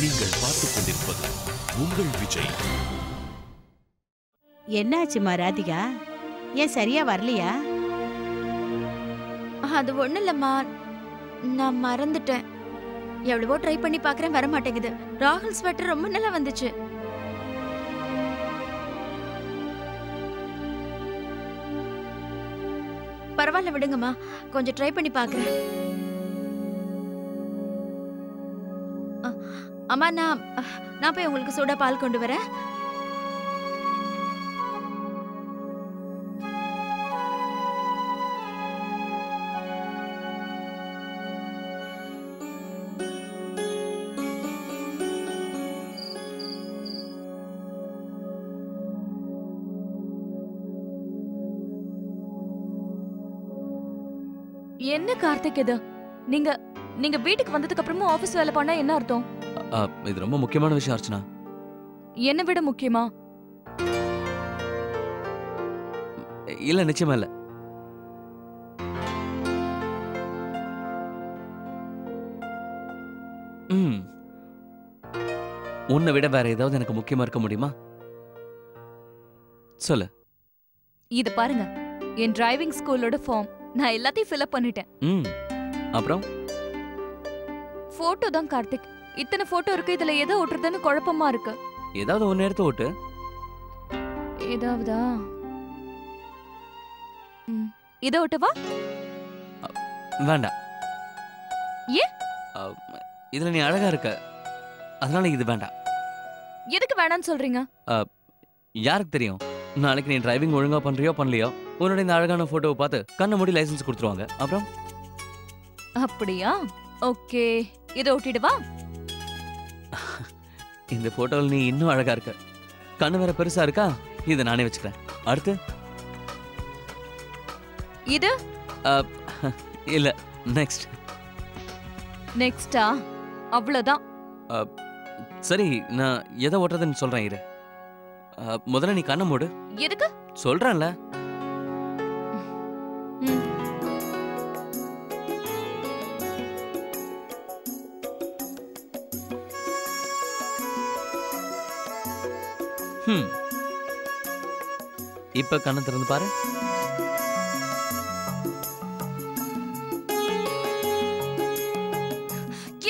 நீங்கள் பார்த்துக் கொண்டிருப்பது உங்கள் விஜய். என்னாச்சுமா ராதிகா? ஏன் சரியா வரலையா? அது ஒண்ணு இல்லம்மா, நான் மறந்துட்டேன். எவ்வளவோ ட்ரை பண்ணி பாக்குறேன், வர மாட்டேங்குது. ராகுல் ஸ்வெட்டர் ரொம்ப நல்லா வந்துச்சு. பரவாயில்ல விடுங்கம்மா, கொஞ்சம் ட்ரை பண்ணி பாக்குறேன். அம்மா, நான் போய் உங்களுக்கு சூடா பால் கொண்டு வரேன். என்ன கார்த்திக் இது? நீங்க நீங்க வீட்டுக்கு வந்ததுக்கு அப்புறமும் ஆபீஸ் வேலை பண்ணா என்ன அர்த்தம்? இது ரொம்ப முக்கியமான விஷயம் அர்ச்சனா. என்ன விட முக்கியமா? இல்ல, நிச்சயமா இல்ல. உன்னை விட வேற ஏதாவது எனக்கு முக்கியமா இருக்க முடியுமா? சொல்லு. இது பாருங்க, என் டிரைவிங் ஸ்கூலோட ஃபார்ம் நான் எல்லாத்தையும் ஃபில் அப் பண்ணிட்டேன். அப்புறம் போட்டோ தான் கார்த்திக். இத்தனை போட்டோ இருக்கு, இதுல எதை ஓட்டுறதுன்னு குழப்பமா இருக்கு. ஏதாவது ஒன்னு எடுத்து ஓட்டு. ஏதாவதா? இதை ஓட்டவா? வேண்டாம். ஏன்? இதுல நீ அழகா இருக்க, அதனால இது வேண்டாம். எதுக்கு வேணாம்னு சொல்றீங்க? யாருக்கு தெரியும், நாளைக்கு நீ டிரைவிங் ஒழுங்கா பண்றியோ பண்ணலையோ, உன்னோட இந்த அழகான போட்டோவை பார்த்து கண்ண மூடி லைசன்ஸ் கொடுத்துருவாங்க. அப்புறம் அப்படியா? ஓகே, இதை ஓட்டிடுவா? இந்த போட்டோவில் நீ இன்னும் அழகா இருக்க, கண்ணு வேற பெருசா இருக்கா. இதை நானே வச்சுக்கிறேன். அடுத்து இது இல்ல, நெக்ஸ்ட். நெக்ஸ்டா? அவ்வளவுதான். சரி, நான் எதை ஓட்டுறதுன்னு சொல்றேன் இரு. முதல்ல நீ கண்ணை மூடு. எதுக்கு சொல்றேன்ல. இப்ப கண்ணை திறந்து பாரு.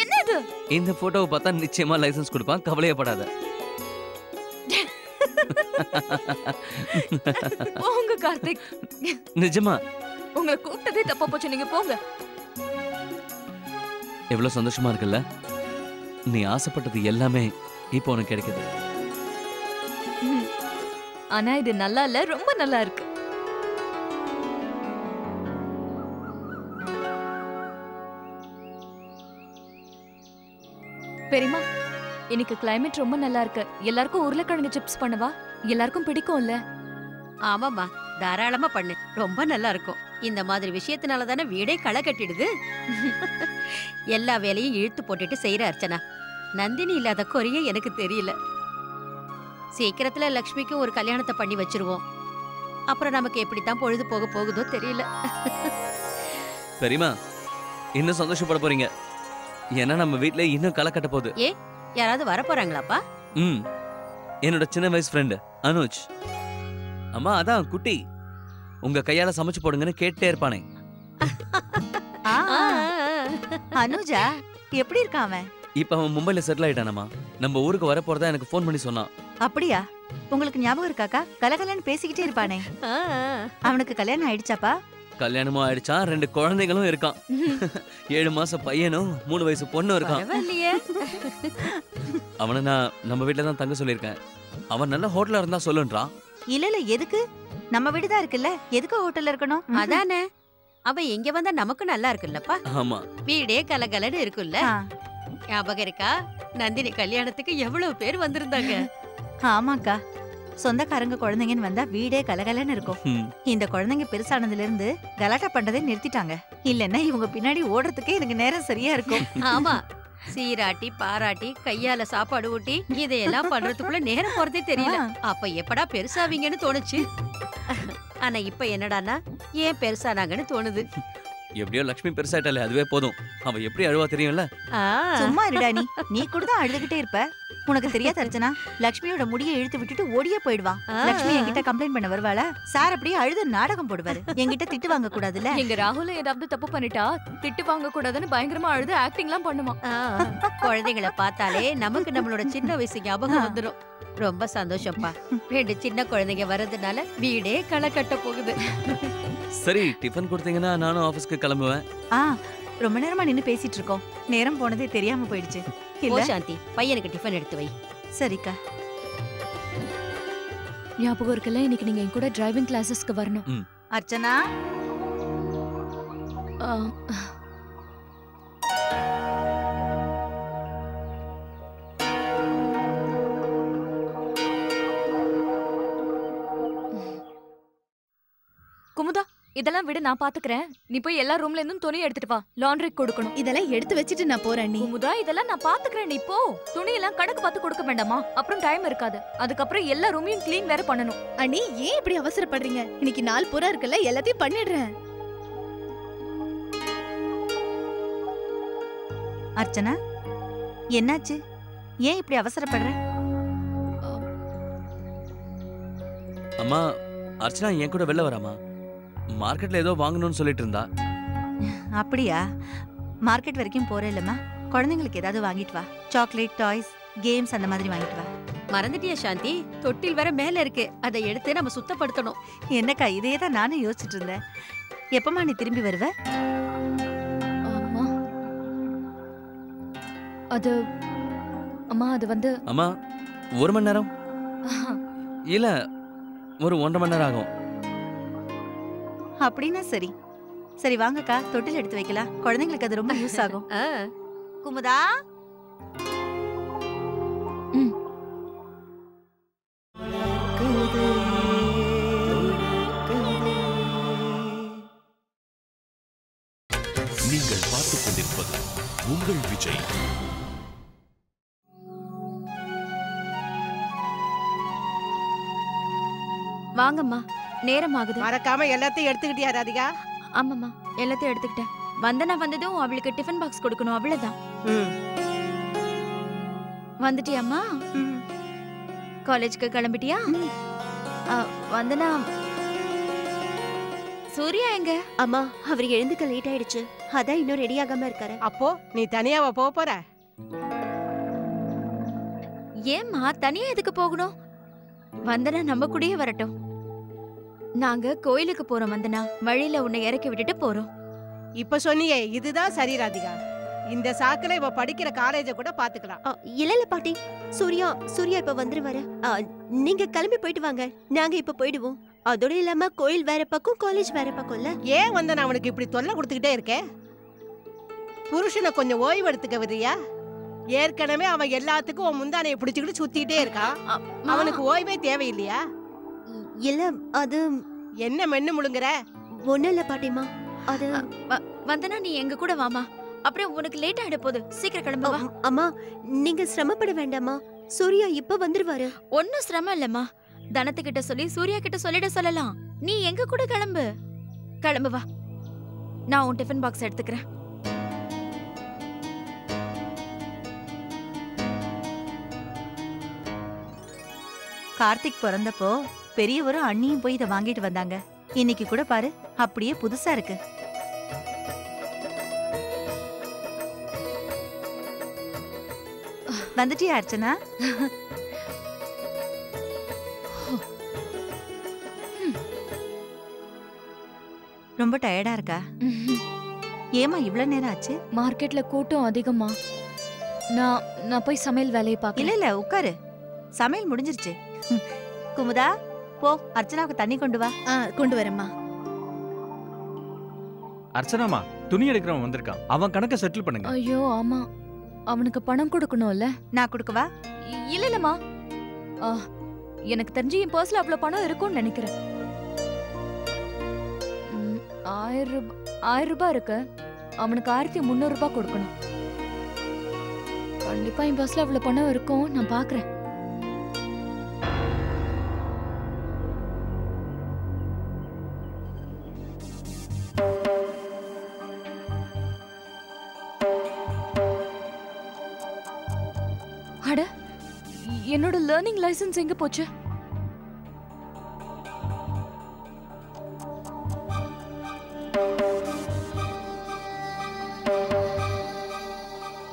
என்ன இது? இந்த போட்டோவை பார்த்தா நிச்சயமா லைசன்ஸ் கொடுப்பான், கவலையப்படாத. போங்க கார்த்திக். நிஜமா உங்களை கூப்பிட்டதே தப்பா போச்சு, நீங்க போங்க. எவ்வளவு சந்தோஷமா இருக்குல்ல? நீ ஆசைப்பட்டது எல்லாமே இப்போ உனக்கு கிடைக்குது. ஆனா இது நல்லா இல்ல, ரொம்ப நல்லா இருக்கு. பெரியமா, இன்னைக்கு கிளைமேட் ரொம்ப நல்லா இருக்கு. எல்லாருக்கும் உருளைக்கிழங்கு சிப்ஸ் பண்ணவா? எல்லாருக்கும் பிடிக்கும்ல? ஆமாமா, தாராளமா பண்ணு, ரொம்ப நல்லா இருக்கும். இந்த மாதிரி விஷயத்தினால தானே வீடே களை கட்டிடுது. எல்லா வேலையும் இழுத்து போட்டுட்டு செய்யற அர்ச்சனா. நந்தினி இல்லாத குறையே எனக்கு தெரியல. சீக்கிரத்துல லக்ஷ்மிக்கு ஒரு கல்யாணத்தை பண்ணி வச்சிருவோம். அப்புறம் நமக்கு எப்படித்தான் பொழுது போக போகுதோ தெரியல. பெரியமா, இன்னும் சந்தோஷப்பட போறீங்க. ஏன்னா நம்ம வீட்ல இன்னும் களை கட்ட போகுது. ஏ, யாராவது வர போறாங்களாப்பா? என்னோட சின்ன வயசு ஃப்ரெண்டு அனுஜ். அம்மா, அதான் குட்டி. உங்க கையால சமைச்சு போடுங்கன்னு கேட்டே இருப்பானே. அனுஜா எப்படி இருக்கான் அவன்? இப்ப அவன் மும்பைல செட்டில் ஆயிட்டானம்மா. நம்ம ஊருக்கு வர போறதா எனக்கு ஃபோன் பண்ணி சொன்னான். அப்படியா? உங்களுக்கு ஞாபகம் இருக்காக்கா? கலகலன்னு பேசிக்கிட்டே இருப்பானே, அவனுக்கு கல்யாணம் ஆயிடுச்சாப்பா? கல்யாணமும் ஆயிடுச்சான், 2 குழந்தைகளும் இருக்கான். 7 மாச பையனும் 3 வயசு பொண்ணும் இருக்கான். அவனை நான் நம்ம வீட்டுல தான் தங்க சொல்லியிருக்கேன். அவன் நல்ல ஹோட்டல்ல இருந்தா சொல்லுன்றான். இல்ல, எதுக்கு? நம்ம வீடுதான் இருக்குல்ல, எதுக்கு ஹோட்டல்ல இருக்கணும்? அதானே, அவன் எங்க வந்தா நமக்கு நல்லா இருக்குல்லப்பா. ஆமா, வீடே கலகலன்னு இருக்குல்ல. ஞாபகம் இருக்கா? நந்தினி கல்யாணத்துக்கு எவ்வளவு பேர் வந்திருந்தாங்க. ஆமாக்கா, சொந்தக்காரங்க குழந்தைங்கன்னு வந்தா வீடே கலகலன்னு இருக்கும். இந்த குழந்தைங்க பெருசானதுல இருந்து கலாட்டா பண்றதே நிறுத்திட்டாங்க. இல்லன்னா இவங்க பின்னாடி ஓடுறதுக்கே எனக்கு நேரம் சரியா இருக்கும். ஆமா, சீராட்டி பாராட்டி கையால சாப்பாடு ஊட்டி இதையெல்லாம் பண்றதுக்குள்ள நேரம் போறதே தெரியல. அப்ப எப்படா பெருசாவீங்கன்னு தோணுச்சு. ஆனா இப்ப என்னடான்னா ஏன் பெருசானாங்கன்னு தோணுது. எப்படியோ லக்ஷ்மி பெருசாயிட்டாலே அதுவே போதும். அவ எப்படி அழுவா தெரியும்ல. சும்மா இருடா நீ கூட தான் அழுதுகிட்டே இருப்ப. உனக்கு தெரியாத அர்ச்சனா, லக்ஷ்மியோட முடியை இழுத்து விட்டுட்டு ஓடியே போயிடுவா. லக்ஷ்மி என்கிட்ட கம்ப்ளைண்ட் பண்ண வருவாளா? சார் அப்படியே அழுது நாடகம் போடுவாரு. என்கிட்ட திட்டு வாங்க கூடாதுல்ல. எங்க ராகுல ஏதாவது தப்பு பண்ணிட்டா திட்டு வாங்க கூடாதுன்னு பயங்கரமா அழுது ஆக்டிங்லாம் பண்ணுமா. குழந்தைகளை பார்த்தாலே நமக்கு நம்மளோட சின்ன வயசு ஞாபகம் வந்துடும். ரொம்ப சந்தோஷம்ப்பா. 2 சின்ன குழந்தைங்க வர்றதுனால வீடே களை கட்ட போகுது. சரி, டிஃபன் கொடுத்தீங்கன்னா நானும் ஆபீஸ்க்கு கிளம்புவேன். ரொம்ப நேரமா நின்னு பேசிட்டு இருக்கோம். நேரம் போனதே தெரியாம போயிடுச்சு. ஓ சாந்தி, பையனுக்கு டிஃபன் எடுத்து வை. சரிக்கா. ஞாபகம் இருக்குல்ல, இன்னைக்கு நீங்க என் கூட டிரைவிங் கிளாஸஸ்க்கு வரணும். அர்ச்சனா, குமுதா, இதெல்லாம் விட நான் பாத்துக்கிறேன். நீ போய் எல்லா ரூம்ல இருந்தும் துணி எடுத்துட்டு வா, லாண்ட்ரி கொடுக்கணும். இதெல்லாம் எடுத்து வச்சிட்டு நான் போறேன். நீ குமுதா, இதெல்லாம் நான் பாத்துக்கிறேன். நீ போ. துணி எல்லாம் கணக்கு பார்த்து கொடுக்க வேண்டாமா? அப்புறம் டைம் இருக்காது. அதுக்கப்புறம் எல்லா ரூமையும் க்ளீன் வேற பண்ணணும். அண்ணி, ஏன் இப்படி அவசரப்படுறீங்க? இன்னைக்கு நாள் பூரா இருக்குல்ல, எல்லாத்தையும் பண்ணிடுறேன். அர்ச்சனா, என்னாச்சு? ஏன் இப்படி அவசரப்படுற? அம்மா, அர்ச்சனா என் கூட வெளில வராமா? மார்க்கெட்ல ஏதோ வாங்கணும்னு சொல்லிட்டு இருந்தா. அப்படியா? மார்க்கெட் வரைக்கும் போறே இல்லம்மா. குழந்தைங்களுக்கு ஏதாவது வாங்கிட்டு வா. சாக்லேட், டாய்ஸ், கேம்ஸ் அந்த மாதிரி வாங்கிட்டு வா. மறந்துட்டியா சாந்தி? தொட்டில் வேற மேல இருக்கு, அதை எடுத்து நம்ம சுத்தப்படுத்தணும். என்னக்கா, இதையே தான் நானும் யோசிச்சுட்டு இருந்தேன். எப்பமா நீ திரும்பி வருவ? அம்மா, அது வந்து அம்மா, 1 மணி நேரம் இல்ல, ஒரு 1.5 மணி நேரம் ஆகும். அப்படின்னா சரி. சரி வாங்கக்கா, தொட்டில் எடுத்து வைக்கலாம். குழந்தைங்களுக்கு அது ரொம்ப யூஸ் ஆகும். குமுதா, நீங்கள் பார்த்துக் கொண்டிருப்பது உங்கள் விஜய். வாங்கம்மா, நேரம் ஆகுது. மறக்காம எல்லாத்தையும் எடுத்துக்கிட்டியா ராதிகா? ஆமாம்மா, எல்லாத்தையும் எடுத்துக்கிட்டேன். வந்தனா வந்ததும் அவளுக்கு டிஃபன் பாக்ஸ் கொடுக்கணும், அவ்வளவுதான். வந்துட்டியாம்மா? காலேஜ்க்கு கிளம்பிட்டியா? வந்தனா, சூர்யா எங்க? அம்மா, அவர் எழுந்துக்க லேட் ஆயிடுச்சு. அதான் இன்னும் ரெடி ஆகாம இருக்காரு. அப்போ நீ தனியாவா போற? ஏம்மா தனியா எதுக்கு போகணும்? வந்தனா நம்ம கூடயே வரட்டும். நாங்க கோயிலுக்கு போறோம் வந்தனா. வழியில உன்னை இறக்கி விட்டுட்டு போறோம். இப்ப சொன்னியே, இதுதான் சரி ராதிகா. இந்த சாக்குல இவ படிக்கிற காலேஜ கூட பாத்துக்கலாம். இல்ல பாட்டி, சூர்யா இப்ப வந்துருவாரு. நீங்க கிளம்பி போயிட்டு வாங்க, நாங்க இப்ப போயிடுவோம். அதோட இல்லாம கோயில் வேற பக்கம், காலேஜ் வேற பக்கம்ல. ஏன் வந்து நான் அவனுக்கு இப்படி தொல்லை கொடுத்துக்கிட்டே இருக்கேன்? புருஷனை கொஞ்சம் ஓய்வு எடுத்துக்க விடுறியா? ஏற்கனவே அவன் எல்லாத்துக்கும் உன் முந்தானையை பிடிச்சுக்கிட்டு சுத்திட்டே இருக்கான். அவனுக்கு ஓய்வே தேவையில்லையா? இல்ல, அது என்ன மென்னு முழுங்குற? ஒண்ணு இல்ல பாட்டிமா, அது வந்தனா நீ எங்க கூட வாமா. அப்புறம் உனக்கு லேட் ஆயிட போகுது. சீக்கிரம் கிளம்பு வா. அம்மா, நீங்க சிரமப்பட வேண்டாமா. சூர்யா இப்ப வந்துருவாரு. ஒன்னும் சிரமம் இல்லம்மா. தனத்துக்கிட்ட சொல்லி சூர்யா கிட்ட சொல்லிட சொல்லலாம். நீ எங்க கூட கிளம்பு. கிளம்பு வா. நான் உன் டிஃபன் பாக்ஸ் எடுத்துக்கிறேன். கார்த்திக் பிறந்தப்போ பெரியவரும் அண்ணியும் போய் இதை வாங்கிட்டு வந்தாங்க. இன்னைக்கு கூட பாரு, அப்படியே புதுசா இருக்கு. வந்துட்டியா அர்ச்சனா? ரொம்ப டயர்டா இருக்கா? ஏமா இவ்வளவு நேரம் ஆச்சு? மார்க்கெட்ல கூட்டம் அதிகமா. நான் போய் சமையல் வேலையை பார்க்க. இல்ல உட்காரு, சமையல் முடிஞ்சிருச்சு. குமுதா, போ அர்ச்சனாவுக்கு தண்ணி கொண்டு வா. கொண்டு வரேம்மா. அர்ச்சனாமா, துணி எடுக்கிறவன் வந்திருக்கான். அவன் கணக்க செட்டில் பண்ணுங்க. ஐயோ ஆமா, அவனுக்கு பணம் கொடுக்கணும்ல. நான் கொடுக்கவா? இல்லம்மா, எனக்கு தெரிஞ்சு என் பர்ஸ்ல அவ்வளவு பணம் இருக்கும்னு நினைக்கிறேன். 1000 ரூபாய் இருக்கு. அவனுக்கு 1300 ரூபாய் கொடுக்கணும். கண்டிப்பா என் பர்ஸ்ல அவ்வளவு பணம் இருக்கும். நான் பாக்குறேன். அட, என்னோட லேர்னிங் லைசென்ஸ் எங்க போச்சு?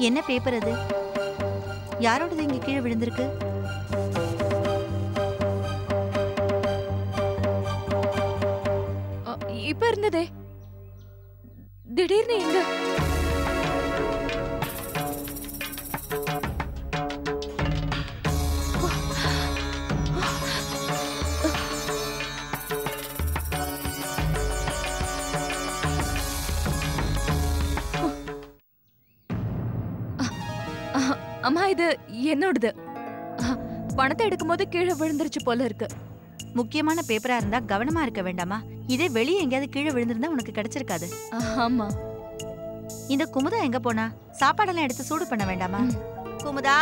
என்ன பேப்பர் அது? யாரோடது இங்க கீழே விழுந்திருக்கு? இப்ப இருந்ததே, திடீர்னு எங்க? அம்மா, இது என்னோடது. பணத்தை எடுக்கும்போது கீழே விழுந்துருச்சு போல இருக்கு. முக்கியமான பேப்பரா இருந்தா கவனமா இருக்க வேண்டாமா? இதே வெளியே எங்கேயாவது கீழே விழுந்திருந்தா உனக்கு கிடைச்சிருக்காது. ஆமா. இந்த குமுதா எங்க போனா? சாப்பாடெல்லாம் எடுத்து சூடு பண்ண வேண்டாமா? குமுதா,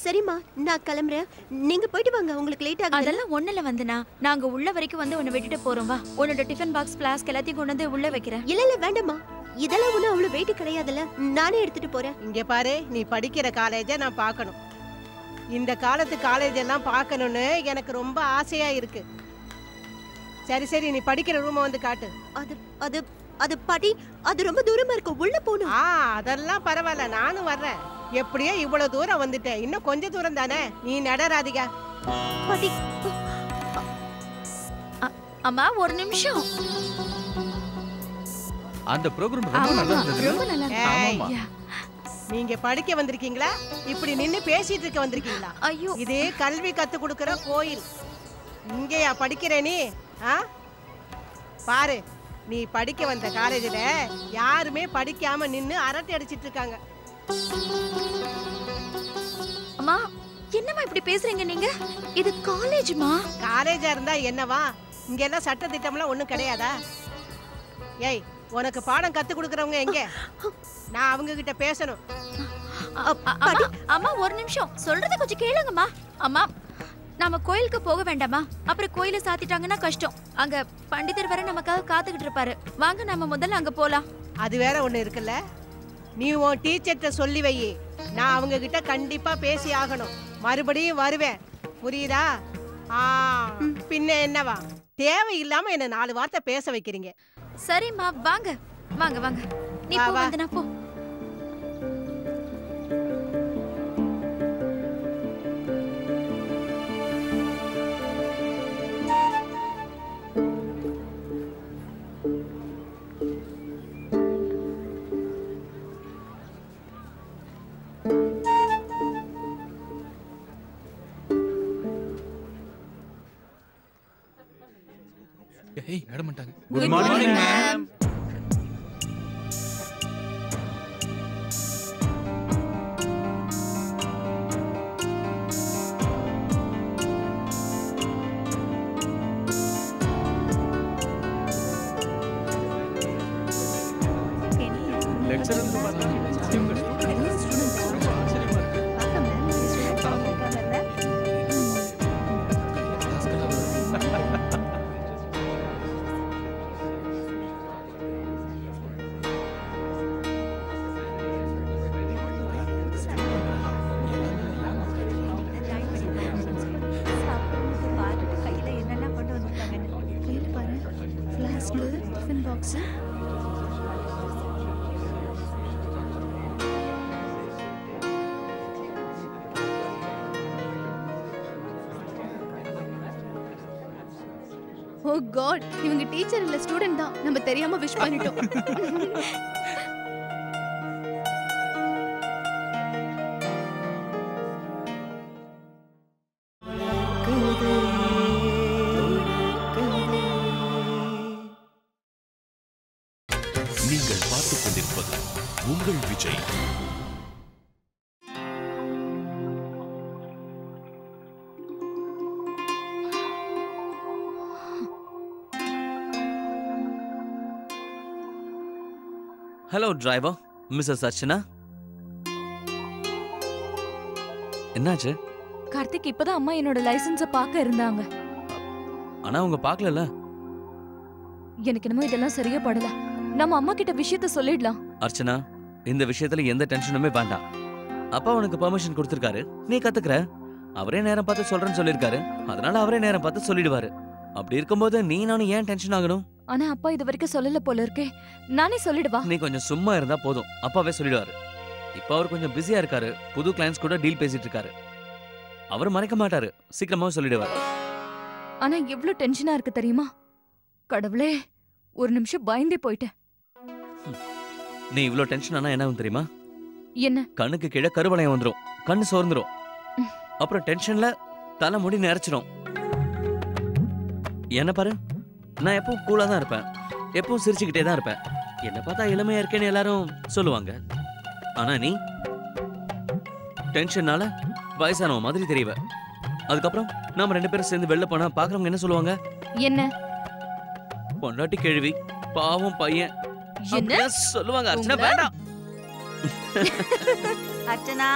சரிம்மா, நான் கிளம்புறேன். நீங்க போயிட்டு வாங்க, உங்களுக்கு லேட் ஆகுது. அதெல்லாம் ஒண்ணுல வந்தனா, நாங்க உள்ள வரைக்கும் வந்து உன்னை விட்டுட்டு போறோம். வா, உன்னோட டிஃபன் பாக்ஸ், ஃபிளாஸ்க் எல்லாத்தையும் கொண்டு வந்து உள்ள வைக்கிறேன். இல்ல வேண்டாம்மா, இதெல்லாம் ஒண்ணும் அவ்வளவு வெயிட் கிடையாதுல்ல, நானே எடுத்துட்டு போறேன். இங்க பாரு, நீ படிக்கிற காலேஜை நான் பார்க்கணும். இந்த காலத்து காலேஜ் எல்லாம் பார்க்கணும்னு எனக்கு ரொம்ப ஆசையா இருக்கு. சரி சரி, நீ படிக்கிற ரூமை வந்து காட்டு. அது அது அது பாட்டி, அது ரொம்ப தூரமா இருக்கு, உள்ள போணும். அதெல்லாம் பரவாயில்ல, நானும் வர்றேன். எப்படியோ இவ்வளவு தூரம் வந்துட்டேன், இன்னும் கொஞ்ச தூரம் தானே. நீ நட ராதிகா. பாட்டி, அம்மா ஒரு நிமிஷம். அந்த ப்ரோகிராம் ரொம்ப நல்லா இருந்தது. ரொம்ப நல்லா ஆமாமா. நீங்க படிக்க வந்திருக்கீங்களா, இப்படி நின்னு பேசிட்டு இருக்க வந்திருக்கீங்களா? ஐயோ, இது கல்வி கத்து கொடுக்கிற கோயில். இங்கேயா படிக்கிற நீ? பாரு, நீ படிக்க வந்த காலேஜ்ல யாருமே படிக்காம நின்னு அரட்டை அடிச்சிட்டு இருக்காங்க. அம்மா, என்னம்மா இப்படி பேசுறீங்க நீங்க? இது காலேஜ்மா. காலேஜா இருந்தா என்னவா? இங்க எல்லாம் சட்ட திட்டம்லாம் ஒண்ணும் கிடையாதா? ஏய், உனக்கு பாடம் கத்து கொடுக்கறவங்க எங்க? நான் அவங்க கிட்ட பேசணும். அம்மா ஒரு நிமிஷம், சொல்றத கொஞ்சம் கேளுங்கம்மா. அம்மா, நாம கோயிலுக்கு போக வேண்டாமா? அப்புறம் கோயில சாத்திட்டாங்கன்னா கஷ்டம். அங்க பண்டிதர் வர நமக்காக காத்துக்கிட்டு இருப்பாரு. வாங்க, நம்ம முதல்ல அங்க போலாம். அது வேற ஒண்ணு இருக்குல்ல, நீ உன் டீச்சர்கிட்ட சொல்லி வை. நான் அவங்க கிட்ட கண்டிப்பா பேசி ஆகணும். மறுபடியும் வருவேன், புரியுதா? பின்ன என்னவா, தேவையில்லாம என்ன 4 வார்த்தை பேச வைக்கிறீங்க. சரிம்மா, வாங்க வாங்க வாங்க. நீ போ வந்தனா, போ. ஏய், மேடம் வந்துட்டாங்க. Good morning ma'am. லெக்சரர் வந்து பார்த்தா ஓ காட், இவங்க டீச்சர் இல்ல ஸ்டூடண்ட் தான். நம்ம தெரியாம விஷ் பண்ணிட்டோம். நீங்கள் பார்த்துக் கொண்டிருப்பது உங்கள் Vijay. Hello driver, Mrs Archana. என்னாச்சு? கார்த்திக், இப்பதான் அம்மா என்னோட லைசென்ஸ பார்க்க இருந்தாங்க. ஆனா அவங்க பார்க்கலல. எனக்கு என்னமோ இதெல்லாம் சரியா படல. நம்ம அம்மா கிட்ட விஷயத்த சொல்லிடலாம். அர்ச்சனா, இந்த விஷயத்துல எந்த டென்ஷனுமே வேண்டாம். அப்பா உனக்கு பெர்மிஷன் கொடுத்திருக்காரு, நீ கத்துக்கற. அவரே நேரம் பார்த்து சொல்றேன்னு சொல்லிருக்காரு, அதனால அவரே நேரம் பார்த்து சொல்லிடுவாரு. அப்படி இருக்கும்போது நீ நானும் ஏன் டென்ஷன் ஆகணும்? ஆனா அப்பா இது வரைக்கும் சொல்லல போல இருக்கே. நானே சொல்லிடுவா. நீ கொஞ்சம் சும்மா இருந்தா போதும், அப்பாவே சொல்லிடுவாரு. இப்ப அவர் கொஞ்சம் பிஸியா இருக்காரு, புது கிளைண்ட்ஸ் கூட டீல் பேசிட்டு இருக்காரு. அவர் மறைக்க மாட்டாரு, சீக்கிரமாவே சொல்லிடுவாரு. ஆனா எவ்வளவு டென்ஷனா இருக்கு தெரியுமா? கடவுளே, ஒரு நிமிஷம் பயந்தே போயிட்டேன். நீ இவ்ளோ டென்ஷன் ஆனா என்ன ஆகும் தெரியுமா? என்ன? கண்ணுக்கு கீழே கருவளையம் வந்துரும், கண்ணு சோர்ந்துரும். அப்புறம் டென்ஷன்ல தலை முடி நரைச்சிரும். என்ன பாரு, நான் எப்பவும் கூலா தான் இருப்பேன், எப்பவும் சிரிச்சுக்கிட்டே தான் இருப்பேன். என்ன பார்த்தா இளமையா இருக்கேன்னு எல்லாரும் சொல்லுவாங்க. ஆனா நீ டென்ஷன்னால வயசானவ மாதிரி தெரியவ. அதுக்கப்புறம் நாம 2 பேரும் சேர்ந்து வெளில போனா பாக்குறவங்க என்ன சொல்லுவாங்க? என்ன? பொண்டாட்டி கேள்வி, பாவம் பையன் என்ன சொல்லுவாங்க. அர்ச்சனா வேண்டாம். அர்ச்சனா,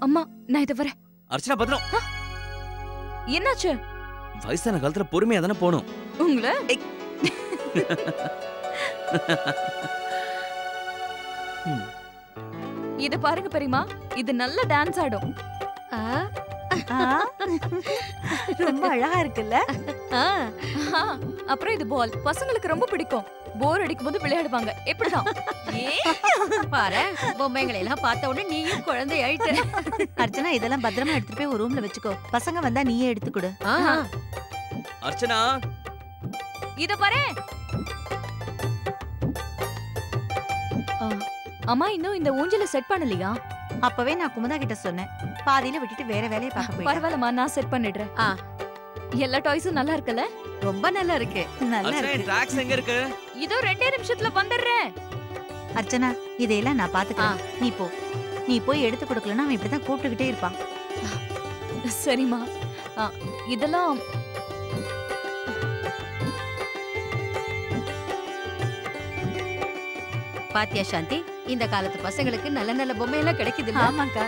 அம்மா நான் இத வரேன். அர்ச்சனா பத்திரம். என்னாச்சு? வயசான காலத்துல பொறுமையா தானே போகணும். உங்கள இத பாருங்க பெரியமா, இது நல்ல டான்ஸ் ஆடும். ரொம்ப அழகா இருக்குல்ல? அப்புறம் இது பால் பசங்களுக்கு ரொம்ப பிடிக்கும். போர் அடிக்கும் போது விளையாடுவாங்க. எப்படிதான்? பாரு, பொம்மைகளை எல்லாம் பார்த்த உடனே நீயும் குழந்தை ஆயிட்ட. அர்ச்சனா, இதெல்லாம் பத்திரமா எடுத்துட்டு போய் ஒரு ரூம்ல வச்சுக்கோ. பசங்க வந்தா நீயே எடுத்து கொடு. அர்ச்சனா, இத பாரு. அம்மா இன்னும் இந்த ஊஞ்சல செட் பண்ணலையா? அப்பவே நான் குமுதா கிட்ட சொன்னேன், பாதியில விட்டுட்டு வேற வேலையை பார்க்க போயிட்டா. பரவாயில்லம்மா, நான் செட் பண்ணிடுறேன். எல்லா டாய்ஸும் நல்லா இருக்குல்ல? ரொம்ப நல்லா இருக்கு. நல்லா இருக்கு. ட்ராக்ஸ் எங்க இருக்கு? இதோ 2 நிமிஷத்துல வந்துடுறேன். அர்ச்சனா, இதையெல்லாம் நான் பாத்துக்கிறேன். நீ போ. நீ போய் எடுத்து கொடுக்கலன்னா அவன் இப்படிதான் கூப்பிட்டுக்கிட்டே இருப்பான். சரிம்மா. இதெல்லாம் பாத்தியா சாந்தி, இந்த காலத்து பசங்களுக்கு நல்ல நல்ல பொம்மை எல்லாம் கிடைக்குது. ஆமாக்கா.